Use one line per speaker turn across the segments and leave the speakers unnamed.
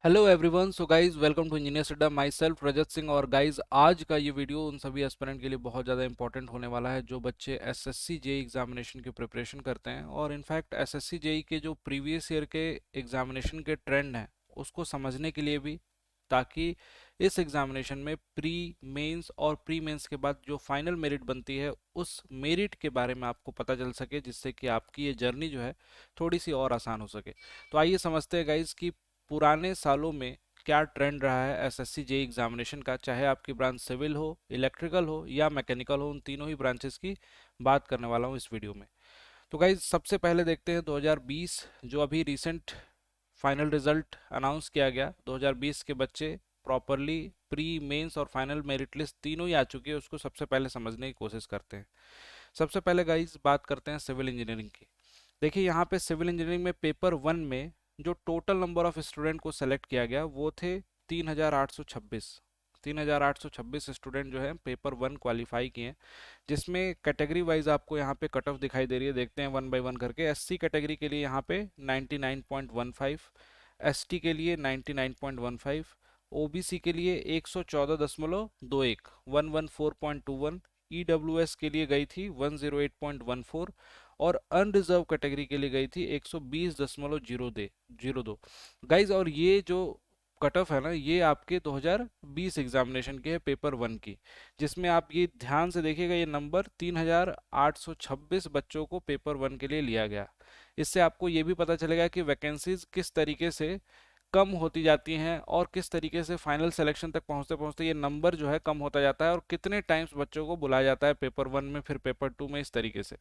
Hello everyone. So guys welcome to engineer Adda. Myself Rajat Singh. और guys आज का ये वीडियो उन सभी एस्पिरेंट के लिए बहुत ज़्यादा इंपॉर्टेंट होने वाला है जो बच्चे एसएससी जेई एग्जामिनेशन की प्रिपरेशन करते हैं। और इनफैक्ट एसएससी जेई के जो प्रीवियस ईयर के एग्जामिनेशन के ट्रेंड हैं उसको समझने के लिए भी, ताकि इस एग्जामिनेशन में प्री मेंस और प्री मेंस के बाद जो फाइनल मेरिट बनती है उस मेरिट के बारे में आपको पता चल सके, जिससे कि आपकी ये जर्नी जो है थोड़ी सी और आसान हो सके। तो आइए समझते हैं गाइज कि पुराने सालों में क्या ट्रेंड रहा है एसएससी जेई एग्जामिनेशन का। चाहे आपकी ब्रांच सिविल हो, इलेक्ट्रिकल हो या मैकेनिकल हो, उन तीनों ही ब्रांचेस की बात करने वाला हूँ इस वीडियो में। तो गाइज सबसे पहले देखते हैं 2020 जो अभी रिसेंट फाइनल रिजल्ट अनाउंस किया गया। 2020 के बच्चे प्रॉपरली प्री मेंस और फाइनल मेरिट लिस्ट तीनों ही आ चुकी है, उसको सबसे पहले समझने की कोशिश करते हैं। सबसे पहले गाइज बात करते हैं सिविल इंजीनियरिंग की। देखिए यहाँ पे सिविल इंजीनियरिंग में पेपर वन में जो टोटल नंबर ऑफ स्टूडेंट को सेलेक्ट किया गया वो थे 3826। 3826 स्टूडेंट जो है पेपर वन क्वालिफाई किए हैं, जिसमें कैटेगरी वाइज आपको यहाँ पे कट ऑफ दिखाई दे रही है। देखते हैं वन बाय वन करके। एससी कैटेगरी के लिए यहाँ पे 99.15, एसटी के लिए 99.15, ओबीसी के लिए 114.21 114.21, ईडब्ल्यूएस के लिए गई थी 108.14 और अनरिजर्व कैटेगरी के लिए गई थी 120.02 गाइज। और ये जो कट ऑफ है ना, ये आपके 2020 एग्जामिनेशन के है पेपर वन की, जिसमें आप ये ध्यान से देखिएगा, ये नंबर 3826 बच्चों को पेपर वन के लिए लिया गया। इससे आपको ये भी पता चलेगा कि वैकेंसीज किस तरीके से कम होती जाती हैं और किस तरीके से फाइनल सिलेक्शन तक पहुंचते पहुंचते ये नंबर जो है कम होता जाता है, और कितने टाइम्स बच्चों को बुलाया जाता है पेपर वन में फिर पेपर टू में, इस तरीके से।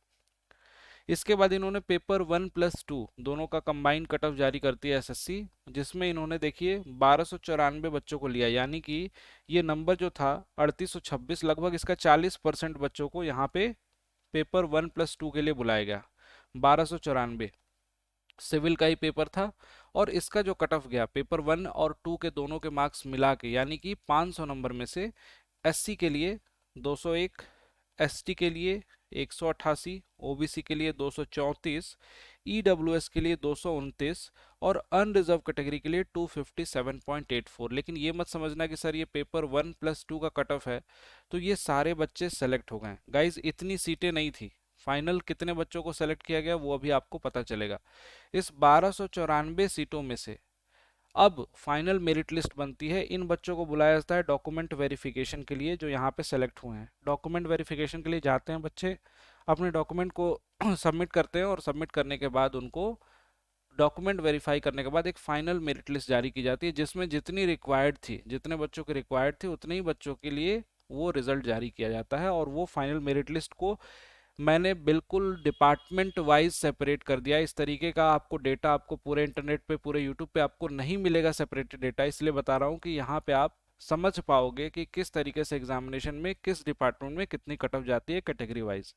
इसके बाद इन्होंने पेपर वन प्लस टू दोनों का कंबाइंड कट ऑफ जारी करती है एसएससी, जिसमें इन्होंने देखिए 1294 बच्चों को लिया, यानी कि ये नंबर जो था 3826, लगभग इसका 40% बच्चों को यहाँ पे पेपर वन प्लस टू के लिए बुलाया गया। 1294 सिविल का ही पेपर था, और इसका जो कट ऑफ गया पेपर वन और टू के दोनों के मार्क्स मिला के, यानी कि 500 नंबर में से एससी के लिए 201, एसटी के लिए 188, ओबीसी के लिए 234, ईडब्ल्यूएस के लिए 229 और अनरिजर्व कैटेगरी के लिए 257.84। लेकिन ये मत समझना कि सर ये पेपर वन प्लस टू का कट ऑफ है तो ये सारे बच्चे सेलेक्ट हो गए। गाइज इतनी सीटें नहीं थी। फाइनल कितने बच्चों को सेलेक्ट किया गया वो अभी आपको पता चलेगा। इस 1294 सीटों में से अब फाइनल मेरिट लिस्ट बनती है। इन बच्चों को बुलाया जाता है डॉक्यूमेंट वेरिफिकेशन के लिए, जो यहाँ पे सेलेक्ट हुए हैं। डॉक्यूमेंट वेरिफिकेशन के लिए जाते हैं बच्चे, अपने डॉक्यूमेंट को सबमिट करते हैं, और सबमिट करने के बाद उनको डॉक्यूमेंट वेरीफाई करने के बाद एक फाइनल मेरिट लिस्ट जारी की जाती है, जिसमें जितनी रिक्वायर्ड थी, जितने बच्चों के रिक्वायर्ड थे उतने ही बच्चों के लिए वो रिजल्ट जारी किया जाता है। और वो फाइनल मेरिट लिस्ट को मैंने बिल्कुल डिपार्टमेंट वाइज सेपरेट कर दिया। इस तरीके का आपको डेटा आपको पूरे इंटरनेट पे, पूरे यूट्यूब पे आपको नहीं मिलेगा सेपरेटेड डेटा, इसलिए बता रहा हूँ कि यहाँ पे आप समझ पाओगे कि किस तरीके से एग्जामिनेशन में किस डिपार्टमेंट में कितनी कट ऑफ जाती है कैटेगरी वाइज।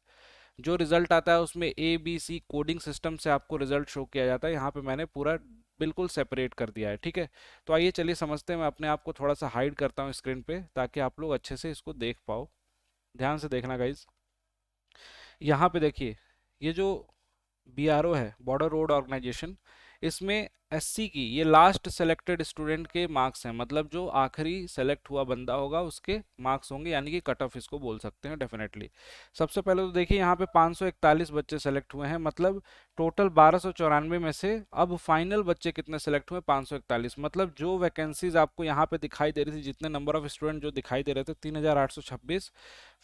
जो रिजल्ट आता है उसमें A B C coding system से आपको रिजल्ट शो किया जाता है, यहाँ पे मैंने पूरा बिल्कुल सेपरेट कर दिया है। ठीक है, तो आइए चलिए समझते हैं। मैं अपने आप को थोड़ा सा हाइड करता हूँ स्क्रीन पे, ताकि आप लोग अच्छे से इसको देख पाओ। ध्यान से देखना गाइज। यहाँ पे देखिए, ये जो बीआरओ है, बॉर्डर रोड ऑर्गेनाइजेशन, इसमें एससी की ये लास्ट सेलेक्टेड स्टूडेंट के मार्क्स हैं, मतलब जो आखिरी सेलेक्ट हुआ बंदा होगा उसके मार्क्स होंगे, यानी कि कट ऑफ इसको बोल सकते हैं डेफिनेटली। सबसे पहले तो देखिए यहाँ पे 541 बच्चे सेलेक्ट हुए हैं, मतलब टोटल 1294 में से अब फाइनल बच्चे कितने सेलेक्ट हुए, 541। मतलब जो वैकेंसीज आपको यहाँ पे दिखाई दे रही थी, जितने नंबर ऑफ स्टूडेंट जो दिखाई दे रहे थे 3826,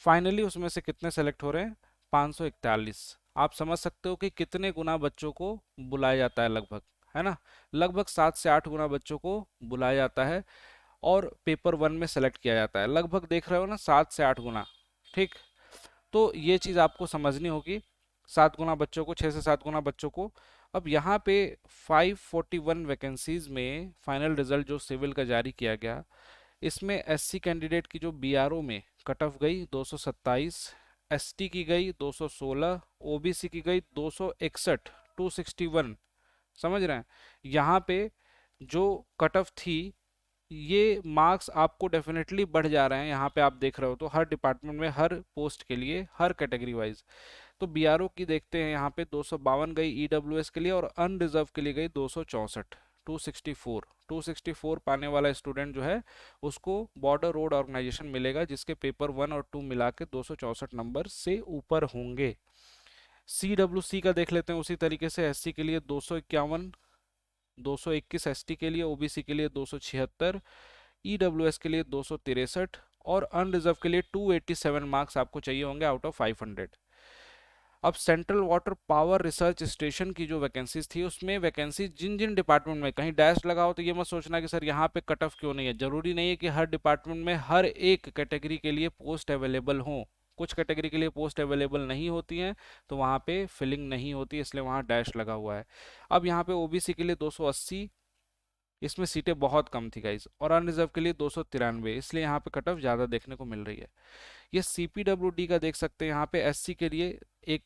फाइनली उसमें से कितने सेलेक्ट हो रहे हैं, 541। आप समझ सकते हो कि कितने गुना बच्चों को बुलाया जाता है, लगभग, है ना, लगभग 7 से 8 गुना बच्चों को बुलाया जाता है और पेपर वन में सेलेक्ट किया जाता है। लगभग देख रहे हो ना, 7 से 8 गुना। ठीक, तो ये चीज आपको समझनी होगी। 7 गुना बच्चों को, 6 से 7 गुना बच्चों को। अब यहाँ पे 541 वैकेंसीज में फाइनल रिजल्ट जो सिविल का जारी किया गया, इसमें एससी कैंडिडेट की जो बीआरओ में कट ऑफ गई 227, एसटी की गई 216, ओबीसी की गई 261, 261। समझ रहे हैं, यहाँ पे जो कट ऑफ थी, ये मार्क्स आपको डेफिनेटली बढ़ जा रहे हैं। यहाँ पे आप देख रहे हो तो हर डिपार्टमेंट में, हर पोस्ट के लिए, हर कैटेगरी वाइज। तो बीआरओ की देखते हैं, यहाँ पे 252 गई ईडब्ल्यूएस के लिए, और अनरिजर्व के लिए गई 264। 264 पाने वाला स्टूडेंट जो है उसको बॉर्डर रोड ऑर्गेनाइजेशन मिलेगा, जिसके पेपर 1 और 2 मिला के 264 नंबर से ऊपर होंगे। CWC का देख लेते हैं उसी तरीके से। SC के लिए 251, 221 ST के लिए, OBC के लिए 276, EWS के लिए 263 और अनरिजर्व के लिए 287 मार्क्स आपको चाहिए होंगे आउट ऑफ 500। अब central water power research station की जो वैकेंसीज थी उसमें वैकेंसी जिन जिन डिपार्टमेंट में कहीं डैश लगा हो तो ये मत सोचना कि सर यहाँ पे कट ऑफ क्यों नहीं है। जरूरी नहीं है कि हर डिपार्टमेंट में हर एक कैटेगरी के लिए पोस्ट अवेलेबल हो। कुछ कैटेगरी के लिए पोस्ट अवेलेबल नहीं होती हैं तो वहाँ पे फिलिंग नहीं होती, इसलिए वहाँ डैश लगा हुआ है। अब यहाँ पे OBC के लिए 280, इसमें सीटें बहुत कम थी गाइज, और अनरिजर्व के लिए 293, इसलिए यहाँ पे कट ऑफ ज़्यादा देखने को मिल रही है। ये CPWD का देख सकते हैं यहाँ पे। SC के लिए एक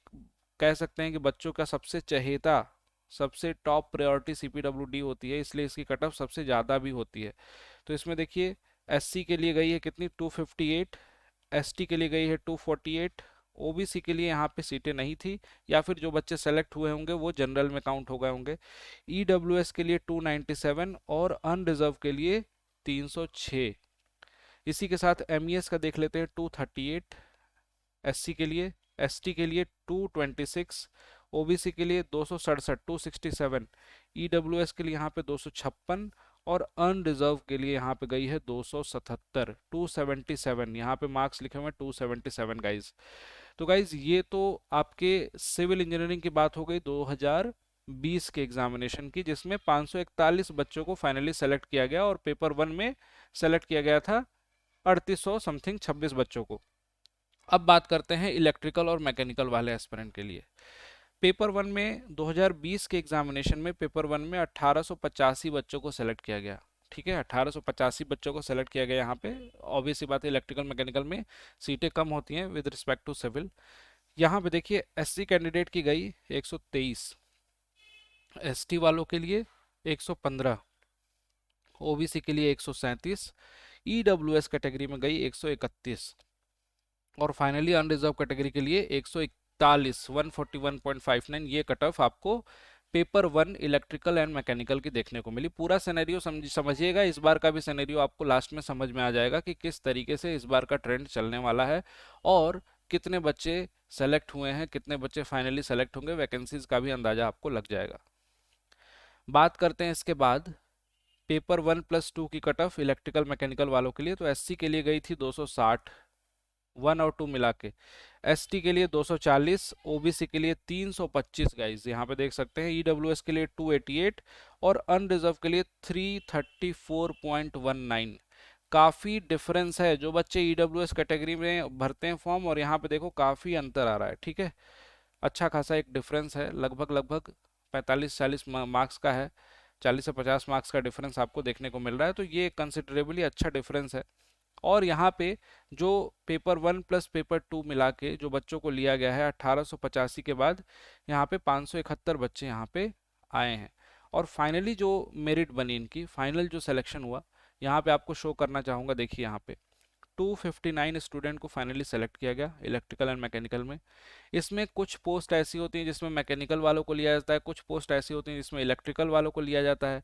कह सकते हैं कि बच्चों का सबसे चहेता, सबसे टॉप प्रायोरिटी CPWD होती है, इसलिए इसकी कट ऑफ सबसे ज़्यादा भी होती है। तो इसमें देखिए SC के लिए गई है कितनी, 258, ST के लिए गई है 248, OBC के लिए यहाँ पे सीटें नहीं थी, या फिर जो बच्चे सेलेक्ट हुए होंगे वो जनरल में काउंट हो गए होंगे। EWS के लिए 297 और अनरिजर्व के लिए 306। इसी के साथ MES का देख लेते हैं, 238 SC के लिए, ST के लिए 226, OBC के लिए 267, 267, EWS के लिए यहाँ पे 256 और अनरिजर्व के लिए यहाँ पे गई है 277, 277, यहाँ पे मार्क्स लिखे हुए हैं 277 गाइज। तो गाइज ये तो आपके सिविल इंजीनियरिंग की बात हो गई 2020 के एग्जामिनेशन की, जिसमें 541 बच्चों को फाइनली सेलेक्ट किया गया और पेपर 1 में सेलेक्ट किया गया था 3800 समथिंग 26 बच्चों को। अब बात करते हैं इलेक्ट्रिकल और मैकेनिकल वाले एस्पिरेंट के लिए। पेपर 1 में 2020 के एग्जामिनेशन में पेपर 1 में 1885 बच्चों को सेलेक्ट किया गया। ठीक है, 1885 बच्चों को सेलेक्ट किया गया। यहाँ पे ऑब्वियस सी बात है इलेक्ट्रिकल मैकेनिकल में सीटें कम होती हैं विद रिस्पेक्ट टू सिविल। यहाँ पे देखिए SC कैंडिडेट की गई 123, ST वालों के लिए 115, OBC के लिए 137, EWS कैटेगरी में गई 131 और फाइनली अनरिजर्व कैटेगरी के लिए 141, 141.59। ये कट ऑफ आपको पेपर 1 इलेक्ट्रिकल एंड मैकेनिकल की देखने को मिली। पूरा सिनेरियो समझिएगा, इस बार का भी सिनेरियो आपको लास्ट में समझ में आ जाएगा कि किस तरीके से इस बार का ट्रेंड चलने वाला है और कितने बच्चे सेलेक्ट हुए हैं, कितने बच्चे फाइनली सेलेक्ट होंगे, वैकेंसीज का भी अंदाजा आपको लग जाएगा। बात करते हैं इसके बाद पेपर 1+2 की कट ऑफ इलेक्ट्रिकल मैकेनिकल वालों के लिए। तो SC के लिए गई थी 260, 1 और 2 मिला के, ST के लिए 240, OBC के लिए 325 गाइज यहाँ पे देख सकते हैं, EWS के लिए 288 और अनरिजर्व के लिए 334.19। काफ़ी डिफरेंस है। जो बच्चे EWS कैटेगरी में भरते हैं फॉर्म और यहाँ पे देखो काफ़ी अंतर आ रहा है। ठीक है, अच्छा खासा एक डिफरेंस है, लगभग लगभग 45-40 मार्क्स का है, 40 से 50 मार्क्स का डिफरेंस आपको देखने को मिल रहा है। तो ये कंसिडरेबली अच्छा डिफरेंस है। और यहाँ पे जो पेपर 1 प्लस पेपर 2 मिला के जो बच्चों को लिया गया है 1885 के बाद यहाँ पे 571 बच्चे यहाँ पे आए हैं। और फाइनली जो मेरिट बनी इनकी, फाइनल जो सिलेक्शन हुआ यहाँ पे आपको शो करना चाहूँगा। देखिए यहाँ पे 259 स्टूडेंट को फाइनली सेलेक्ट किया गया इलेक्ट्रिकल एंड मैकेनिकल में। इसमें कुछ पोस्ट ऐसी होती हैं जिसमें मैकेनिकल वालों को लिया जाता है, कुछ पोस्ट ऐसी होती हैं जिसमें इलेक्ट्रिकल वालों को लिया जाता है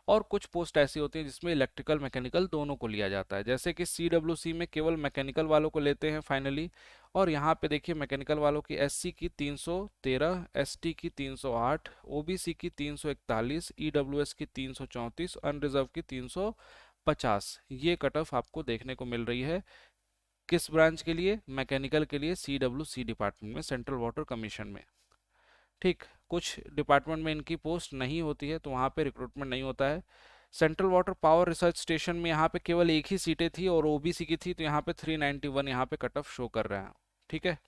और कुछ पोस्ट ऐसी होती हैं जिसमें इलेक्ट्रिकल मैकेनिकल दोनों को लिया जाता है। जैसे कि CWC में केवल मैकेनिकल वालों को लेते हैं फाइनली। और यहाँ पे देखिए मैकेनिकल वालों की SC की 313, ST की 308, OBC की 341, EWS की 334, अनरिजर्व की 350। ये कट ऑफ आपको देखने को मिल रही है किस ब्रांच के लिए, मैकेनिकल के लिए, CWC डिपार्टमेंट में, सेंट्रल वाटर कमीशन में। ठीक, कुछ डिपार्टमेंट में इनकी पोस्ट नहीं होती है तो वहाँ पे रिक्रूटमेंट नहीं होता है। Central water power research station में यहाँ पे केवल एक ही सीटें थी और OBC की थी, तो यहाँ पे 391 यहाँ पे कट ऑफ शो कर रहे हैं। ठीक है,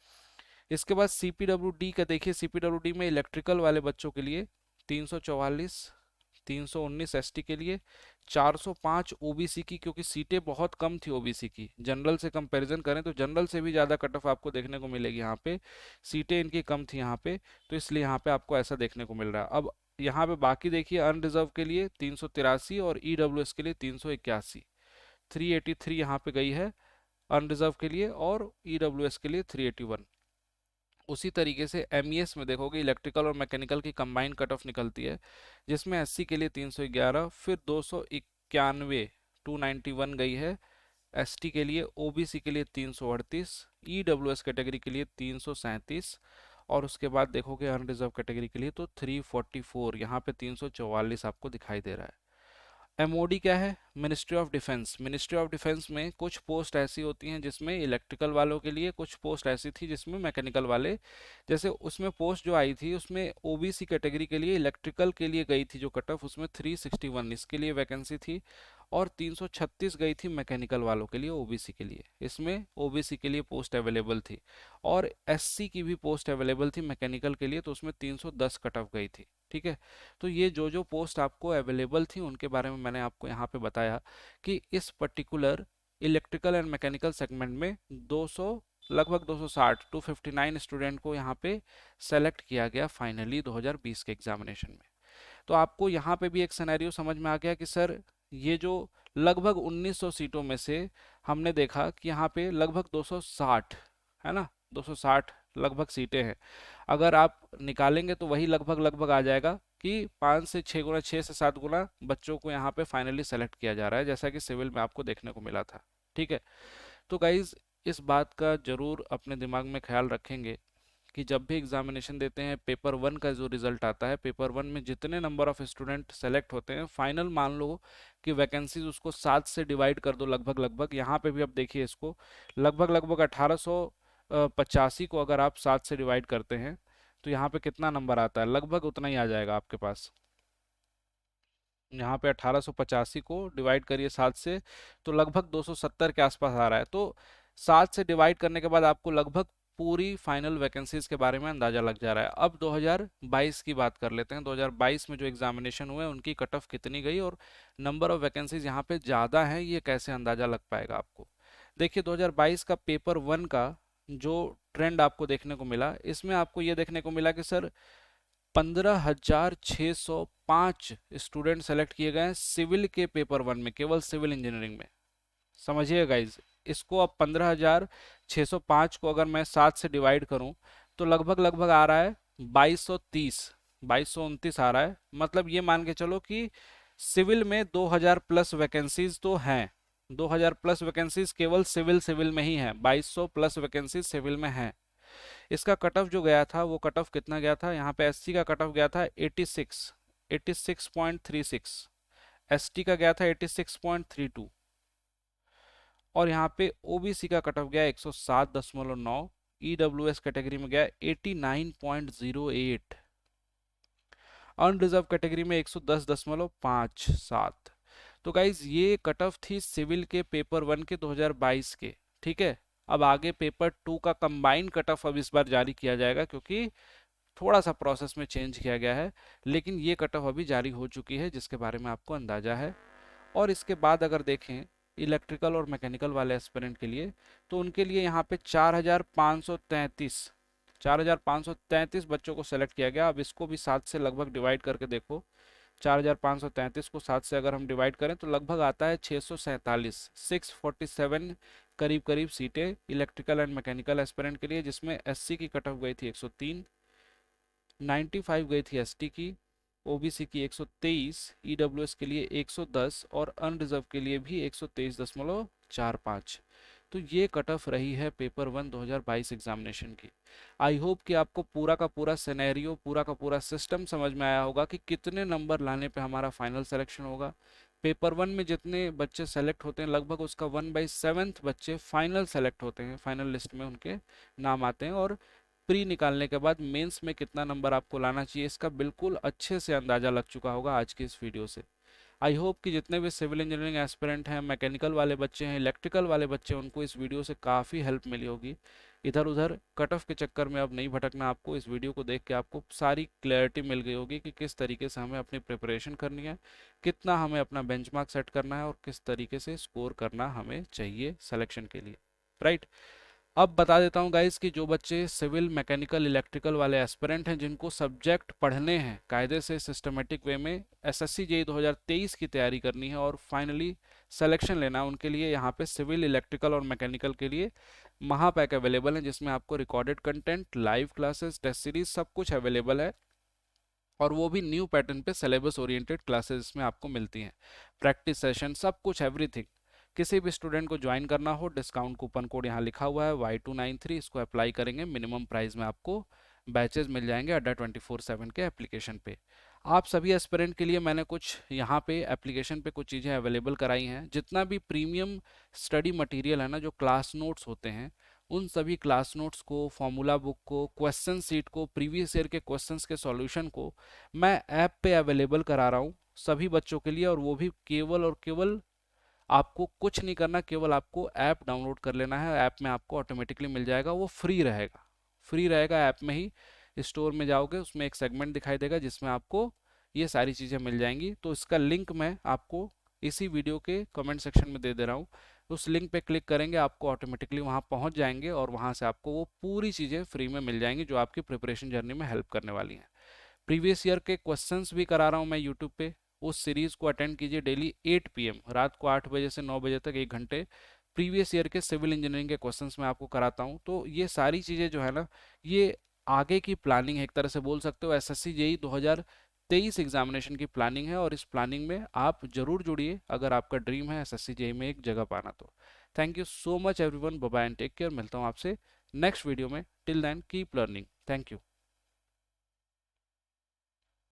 इसके बाद CPWD का देखिए। CPWD में इलेक्ट्रिकल वाले बच्चों के लिए 344, 319 ST के लिए, 405 OBC की, क्योंकि सीटें बहुत कम थी OBC की। जनरल से कंपैरिजन करें तो जनरल से भी ज़्यादा कट ऑफ आपको देखने को मिलेगी यहाँ पे, सीटें इनकी कम थी यहाँ पे, तो इसलिए यहाँ पे आपको ऐसा देखने को मिल रहा है। अब यहाँ पे बाकी देखिए, अनरिजर्व के लिए 383 और EWS के लिए 381, 383 यहाँ पे गई है अनरिजर्व के लिए और EWS के लिए 381। उसी तरीके से एमईएस में देखोगे इलेक्ट्रिकल और मैकेनिकल की कंबाइंड कट ऑफ निकलती है, जिसमें एससी के लिए 311, फिर 291 291 गई है एसटी के लिए, ओबीसी के लिए 338, ईडब्ल्यूएस कैटेगरी के लिए 337, और उसके बाद देखोगे अनरिजर्व कैटेगरी के लिए तो 344, यहाँ पे 344 आपको दिखाई दे रहा है। एमओडी क्या है? Ministry of defence. Ministry of defence में कुछ पोस्ट ऐसी होती हैं जिसमें इलेक्ट्रिकल वालों के लिए, कुछ पोस्ट ऐसी थी जिसमें मैकेनिकल वाले, जैसे उसमें पोस्ट जो आई थी उसमें ओबीसी कैटेगरी के लिए इलेक्ट्रिकल के लिए गई थी जो कट ऑफ, उसमें 361 इसके लिए वैकेंसी थी, और 336 गई थी मैकेनिकल वालों के लिए ओबीसी के लिए, इसमें ओबीसी के लिए पोस्ट अवेलेबल थी, और एससी की भी पोस्ट अवेलेबल थी मैकेनिकल के लिए, तो उसमें 310 कट ऑफ गई थी। ठीक है, तो ये जो जो पोस्ट आपको अवेलेबल थी उनके बारे में मैंने आपको यहाँ पे बताया कि इस particular electrical and mechanical segment में 200 लगभग 260 259 स्टूडेंट को यहाँ पे सेलेक्ट किया गया फाइनली 2020 के एग्जामिनेशन में। तो आपको यहाँ पे भी एक सिनेरियो समझ में आ गया कि सर ये जो लगभग 1900 सीटों में से हमने देखा कि यहाँ पे लगभग 260 है ना, 260 लगभग सीटें हैं, अगर आप निकालेंगे तो वही लगभग लगभग आ जाएगा कि 5 से 6 गुना, 6 से 7 गुना बच्चों को यहाँ पे फाइनली सेलेक्ट किया जा रहा है, जैसा कि सिविल में आपको देखने को मिला था। ठीक है, तो गाइज इस बात का जरूर अपने दिमाग में ख्याल रखेंगे कि जब भी एग्जामिनेशन देते हैं पेपर वन का जो रिजल्ट आता है, पेपर वन में जितने नंबर ऑफ स्टूडेंट सेलेक्ट होते हैं फाइनल, मान लो कि वैकेंसीज उसको 7 से डिवाइड कर दो लगभग लगभग, यहाँ पे भी अब देखिए इसको लगभग लगभग 1885 को अगर आप 7 से डिवाइड करते हैं तो यहाँ पे कितना नंबर आता है, लगभग उतना ही आ जाएगा आपके पास। यहाँ पे 1885 को डिवाइड करिए 7 से, तो लगभग 270 के आसपास आ रहा है। तो 7 से डिवाइड करने के बाद आपको लगभग पूरी फाइनल वैकेंसीज के बारे में अंदाजा लग जा रहा है। अब 2022 की बात कर लेते हैं। 2022 में जो एग्जामिनेशन हुए उनकी कट ऑफ कितनी गई और नंबर ऑफ वैकेंसीज यहाँ पे ज़्यादा हैं, ये कैसे अंदाजा लग पाएगा आपको। देखिए 2022 का पेपर वन का जो ट्रेंड आपको देखने को मिला, इसमें आपको ये देखने को मिला कि सर 15,605 स्टूडेंट सेलेक्ट किए गए हैं सिविल के पेपर वन में, केवल सिविल इंजीनियरिंग में। समझिए गाइज, इसको अब 15,605 को अगर मैं 7 से डिवाइड करूं तो लगभग लगभग आ रहा है 2230, 2229 आ रहा है। मतलब ये मान के चलो कि सिविल में 2000 प्लस वैकेंसीज तो हैं, 2000 प्लस वैकेंसीज केवल सिविल सिविल में ही है, 2200 प्लस वैकेंसीज सिविल में है। इसका कट ऑफ जो गया था वो कट ऑफ कितना गया था, यहाँ पे एससी का कट ऑफ गया था 86.36, एसटी का गया था 86.32, और यहाँ पे ओबीसी का कट ऑफ गया 107.9, ईडब्ल्यूएस कैटेगरी में गया 89.08, अनरिजर्व कैटेगरी में 110.57। तो गाइज ये कट ऑफ थी सिविल के पेपर वन के 2022 के। ठीक है, अब आगे पेपर टू का कंबाइंड कट ऑफ अब इस बार जारी किया जाएगा, क्योंकि थोड़ा सा प्रोसेस में चेंज किया गया है, लेकिन ये कट ऑफ अभी जारी हो चुकी है जिसके बारे में आपको अंदाजा है। और इसके बाद अगर देखें इलेक्ट्रिकल और मैकेनिकल वाले एस्पिरेंट के लिए, तो उनके लिए यहाँ पे 4,533 बच्चों को सेलेक्ट किया गया। अब इसको भी 7 से लगभग डिवाइड करके देखो, 4,533 को 7 से अगर हम डिवाइड करें तो लगभग आता है 647, 647 करीब करीब सीटें इलेक्ट्रिकल एंड मैकेनिकल एस्पिरेंट के लिए, जिसमें एससी की कट ऑफ गई थी 103, 95 गई थी एसटी की, ओबीसी की 123, ईडब्ल्यूएस के लिए 110 और अनरिजर्व के लिए भी 123.45। तो ये कट ऑफ रही है पेपर वन 2022 एग्जामिनेशन की। आई होप कि आपको पूरा का पूरा सिनेरियो, पूरा का पूरा सिस्टम समझ में आया होगा कि कितने नंबर लाने पे हमारा फाइनल सिलेक्शन होगा। पेपर वन में जितने बच्चे सेलेक्ट होते हैं लगभग उसका 1/7 बच्चे फाइनल सेलेक्ट होते हैं, फाइनल लिस्ट में उनके नाम आते हैं, और प्री निकालने के बाद मेंस में कितना नंबर आपको लाना चाहिए इसका बिल्कुल अच्छे से अंदाजा लग चुका होगा आज की इस वीडियो से। आई होप कि जितने भी सिविल इंजीनियरिंग एस्पिरेंट हैं, मैकेनिकल वाले बच्चे हैं, इलेक्ट्रिकल वाले बच्चे हैं, उनको इस वीडियो से काफ़ी हेल्प मिली होगी। इधर उधर कट ऑफ के चक्कर में अब नहीं भटकना आपको, इस वीडियो को देख के आपको सारी क्लैरिटी मिल गई होगी कि किस तरीके से हमें अपनी प्रिपरेशन करनी है, कितना हमें अपना बेंचमार्क सेट करना है और किस तरीके से स्कोर करना हमें चाहिए सिलेक्शन के लिए। राइट, अब बता देता हूँ गाइस कि जो बच्चे सिविल मैकेनिकल इलेक्ट्रिकल वाले एस्पिरेंट हैं, जिनको सब्जेक्ट पढ़ने हैं कायदे से सिस्टमेटिक वे में, एसएससी जेईई 2023 की तैयारी करनी है और फाइनली सिलेक्शन लेना है, उनके लिए यहाँ पे सिविल इलेक्ट्रिकल और मैकेनिकल के लिए महापैक अवेलेबल है जिसमें आपको recorded content, live classes, test series सब कुछ अवेलेबल है, और वो भी न्यू पैटर्न पे सिलेबस ओरिएंटेड क्लासेस इसमें आपको मिलती हैं, प्रैक्टिस सेशन सब कुछ एवरीथिंग। किसी भी स्टूडेंट को ज्वाइन करना हो, डिस्काउंट कूपन कोड यहाँ लिखा हुआ है Y293, इसको अप्लाई करेंगे, मिनिमम प्राइस में आपको बैचेस मिल जाएंगे अड्डा 24/7 के एप्लीकेशन पे। आप सभी एस्पिरेंट के लिए मैंने कुछ यहाँ पे एप्लीकेशन पे कुछ चीज़ें अवेलेबल कराई हैं। जितना भी प्रीमियम स्टडी मटेरियल है ना, जो क्लास नोट्स होते हैं, उन सभी क्लास नोट्स को, फॉर्मूला बुक को, क्वेश्चन सीट को, प्रीवियस ईयर के क्वेश्चंस के सॉल्यूशन को मैं ऐप पे अवेलेबल करा रहा हूँ सभी बच्चों के लिए, और वो भी केवल और केवल आपको कुछ नहीं करना, केवल आपको ऐप डाउनलोड कर लेना है। ऐप में आपको ऑटोमेटिकली मिल जाएगा, वो फ्री रहेगा, फ्री रहेगा। ऐप में ही स्टोर में जाओगे, उसमें एक सेगमेंट दिखाई देगा जिसमें आपको ये सारी चीज़ें मिल जाएंगी। तो इसका लिंक मैं आपको इसी वीडियो के कमेंट सेक्शन में दे दे रहा हूँ। उस लिंक पे क्लिक करेंगे, आपको ऑटोमेटिकली वहाँ पहुँच जाएंगे, और वहाँ से आपको वो पूरी चीज़ें फ्री में मिल जाएंगी जो आपकी प्रिपरेशन जर्नी में हेल्प करने वाली हैं। प्रीवियस ईयर के क्वेश्चंस भी करा रहा हूँ मैं यूट्यूब पे, उस सीरीज को अटेंड कीजिए डेली 8 PM, रात को 8 बजे से 9 बजे तक 1 घंटे प्रीवियस ईयर के सिविल इंजीनियरिंग के क्वेश्चंस मैं आपको कराता हूँ। तो ये सारी चीज़ें जो है ना, ये आगे की प्लानिंग है, एक तरह से बोल सकते हो एसएससी जेई 2023 एग्जामिनेशन की प्लानिंग है, और इस प्लानिंग में आप जरूर जुड़िए अगर आपका ड्रीम है एसएससी जेई में एक जगह पाना तो। Thank you so much everyone, bye bye and take care. मिलता हूँ आपसे नेक्स्ट वीडियो में। Till then keep learning. Thank you.